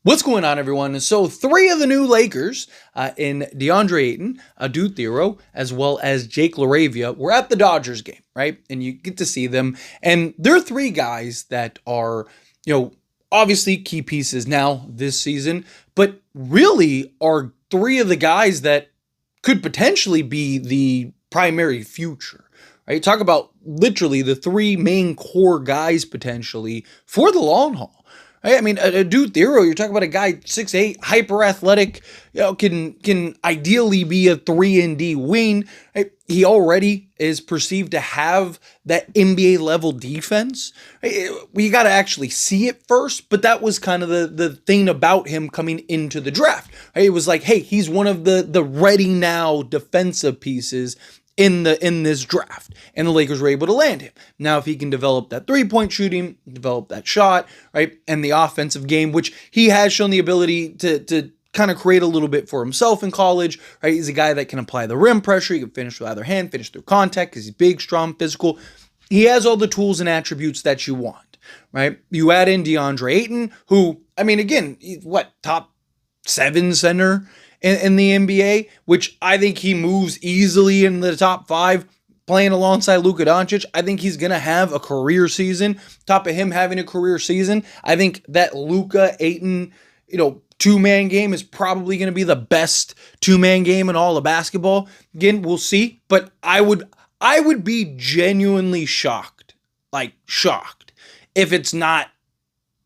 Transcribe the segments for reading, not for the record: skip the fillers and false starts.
What's going on, everyone? So, three of the new Lakers in Deandre Ayton, Adou Thiero, as well as Jake Laravia were at the Dodgers game, right? And you get to see them. And they're three guys that are, obviously key pieces now this season, but really are three of the guys that could potentially be the primary future, right? Talk about literally the three main core guys potentially for the long haul. I mean, Adou Thiero, you're talking about a guy 6'8", hyper athletic, can ideally be a 3-and-D wing. Right? He already is perceived to have that NBA level defense. Right? We got to actually see it first, but that was kind of the thing about him coming into the draft. Right? It was like, hey, he's one of the ready now defensive pieces in this draft, and the Lakers were able to land him. Now, if he can develop that three-point shooting, develop that shot, right, and the offensive game, which he has shown the ability to kind of create a little bit for himself in college, right? He's a guy that can apply the rim pressure. He can finish with either hand, finish through contact because he's big, strong, physical. He has all the tools and attributes that you want, right? You add in Deandre Ayton, who, I mean, again, top 7 center in the NBA, which I think he moves easily in the top 5 playing alongside Luka Doncic. I think he's going to have a career season. Top of him having a career season, I think that Luka Ayton, two-man game is probably going to be the best two-man game in all of basketball. Again, we'll see, but I would be genuinely shocked, if it's not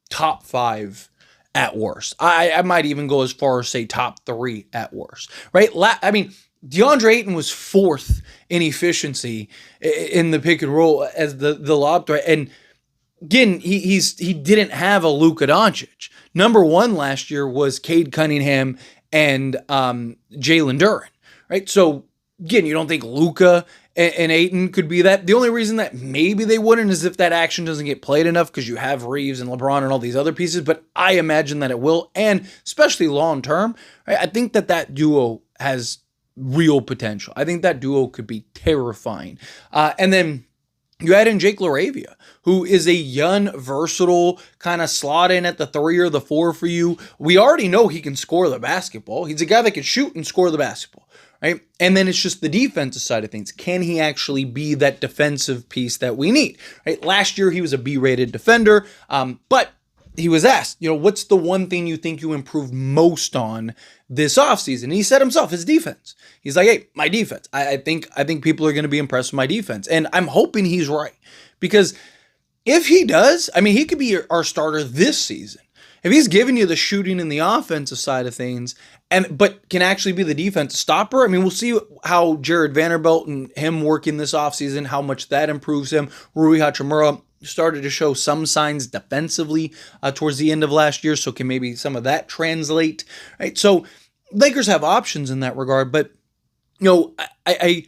top 5 at worst. I might even go as far as say top 3 at worst, right? I mean, Deandre Ayton was 4th in efficiency in the pick and roll as the lob threat. And again, he didn't have a Luka Doncic. Number 1 last year was Cade Cunningham and Jalen Duren, right? So again, you don't think Luka and Ayton could be that. The only reason that maybe they wouldn't is if that action doesn't get played enough because you have Reeves and LeBron and all these other pieces, but I imagine that it will, and especially long term, right? I think that duo has real potential. I think that duo could be terrifying. And then you add in Jake Laravia, who is a young, versatile, kind of slot in at the 3 or the 4 for you. We already know he can score the basketball. He's a guy that can shoot and score the basketball. Right? And then it's just the defensive side of things. Can he actually be that defensive piece that we need? Right? Last year, he was a B-rated defender, but he was asked, what's the one thing you think you improved most on this offseason? And he said himself, his defense. He's like, hey, my defense. I think people are going to be impressed with my defense. And I'm hoping he's right. Because if he does, I mean, he could be our starter this season. If he's giving you the shooting and the offensive side of things, but can actually be the defense stopper, I mean, we'll see how Jared Vanderbilt and him working this offseason, how much that improves him. Rui Hachimura started to show some signs defensively towards the end of last year, so can maybe some of that translate, right? So Lakers have options in that regard, but, I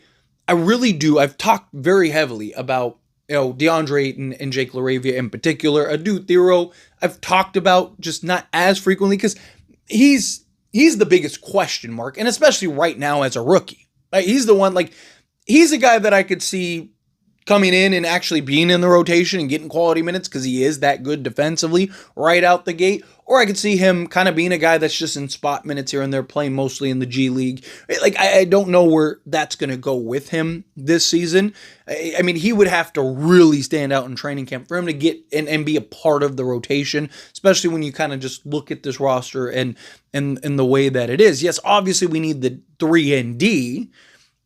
really do. I've talked very heavily about Deandre Ayton and Jake Laravia in particular. Adou Thiero, I've talked about just not as frequently because he's the biggest question mark, and especially right now as a rookie. Right? He's the one, he's a guy that I could see coming in and actually being in the rotation and getting quality minutes because he is that good defensively right out the gate. Or I could see him kind of being a guy that's just in spot minutes here and there, playing mostly in the G League. I don't know where that's going to go with him this season. I mean, he would have to really stand out in training camp for him to get and be a part of the rotation, especially when you kind of just look at this roster and the way that it is. Yes, obviously we need the 3-and-D,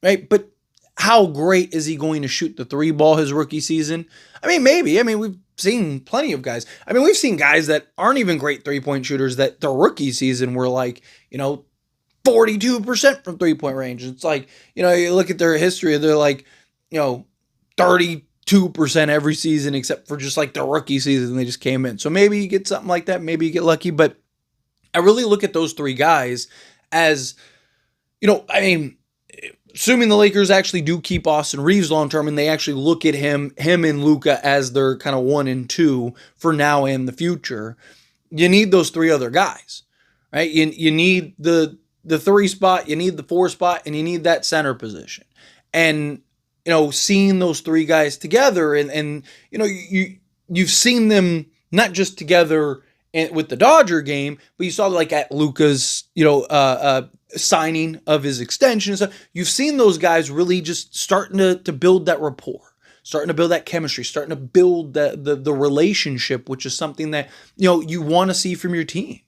right? But how great is he going to shoot the 3 ball his rookie season? I mean, maybe. I mean, we've seen plenty of guys. I mean, we've seen guys that aren't even great 3-point shooters that the rookie season were 42% from 3-point range. It's like, you look at their history, they're 32% every season except for just the rookie season they just came in. So maybe you get something like that. Maybe you get lucky. But I really look at those 3 guys as, assuming the Lakers actually do keep Austin Reeves long-term and they actually look at him and Luka as their kind of 1 and 2 for now and the future, you need those 3 other guys, right? You need the 3 spot, you need the 4 spot, and you need that center position. And, seeing those 3 guys together and you've seen them not just together with the Dodger game, but you saw like at Luka's, signing of his extension and stuff. You've seen those guys really just starting to build that rapport, starting to build that chemistry, starting to build the relationship, which is something that, you want to see from your team.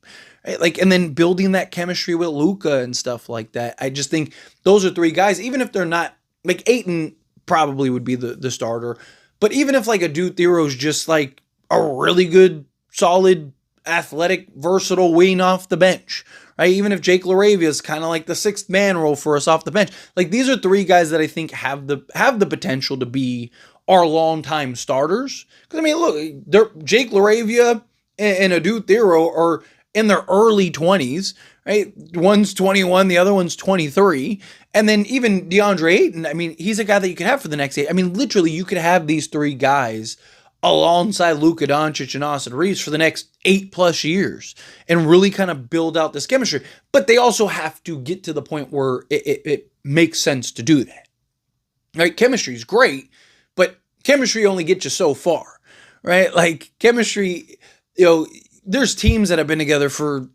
Right? Like, and then building that chemistry with Luka and stuff like that. I just think those are three guys, even if they're not, like Ayton probably would be the starter, but even if like Adou Thiero is just like a really good, solid, athletic, versatile wing off the bench, right? Even if Jake Laravia is kind of like the sixth man role for us off the bench, like these are three guys that I think have the potential to be our longtime starters. Because I mean, look, Jake Laravia and Adou Thiero are in their early 20s, right? One's 21, the other one's 23. And then even Deandre Ayton, I mean, he's a guy that you could have for the next 8. I mean, literally, you could have these three guys alongside Luka Doncic and Austin Reeves for the next 8+ years and really kind of build out this chemistry. But they also have to get to the point where it makes sense to do that. Right? Chemistry is great, but chemistry only gets you so far, right? Like chemistry, there's teams that have been together for,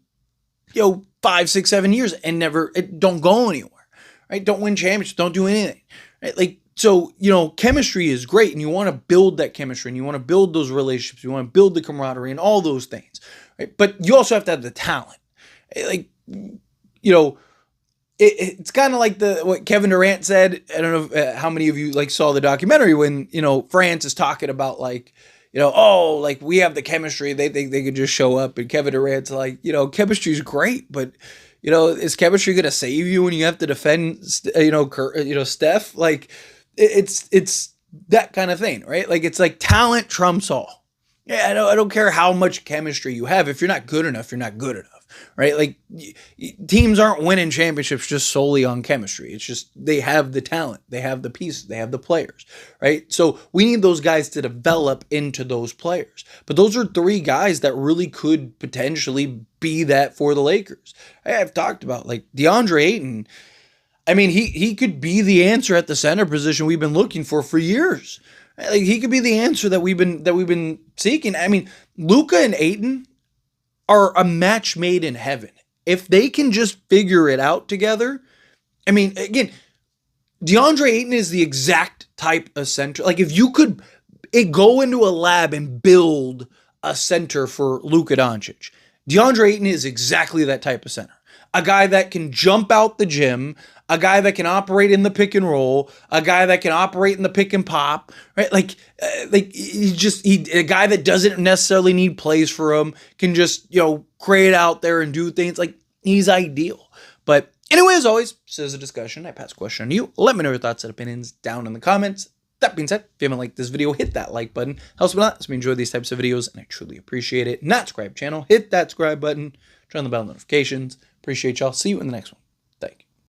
5, 6, 7 years and it don't go anywhere, right? Don't win championships, don't do anything, right? Like, so, chemistry is great and you want to build that chemistry and you want to build those relationships. You want to build the camaraderie and all those things, right? But you also have to have the talent. Like, it's kind of like what Kevin Durant said. I don't know how many of you like saw the documentary when, France is talking about like, like we have the chemistry. They think they could just show up, and Kevin Durant's like, chemistry is great, but is chemistry going to save you when you have to defend, Steph? Like it's that kind of thing, right? Like it's like talent trumps all. Yeah, I don't care how much chemistry you have. If you're not good enough, you're not good enough, right? Like teams aren't winning championships just solely on chemistry. It's just they have the talent, they have the pieces, they have the players, right? So we need those guys to develop into those players. But those are three guys that really could potentially be that for the Lakers. I've talked about like Deandre Ayton. I mean, he could be the answer at the center position we've been looking for years. Like he could be the answer that we've been seeking. I mean, Luka and Ayton are a match made in heaven. If they can just figure it out together. I mean, again, Deandre Ayton is the exact type of center. Like if you could go into a lab and build a center for Luka Doncic, Deandre Ayton is exactly that type of center. A guy that can jump out the gym, a guy that can operate in the pick and roll, a guy that can operate in the pick and pop, right? Like a guy that doesn't necessarily need plays for him, can just, create out there and do things. Like he's ideal. But anyway, as always, this is a discussion. I pass the question on to you. Let me know your thoughts and opinions down in the comments. That being said, if you haven't liked this video, hit that like button. Helps me a lot. As we enjoy these types of videos, and I truly appreciate it. Not subscribe channel, hit that subscribe button, turn on the bell notifications. Appreciate y'all. See you in the next one.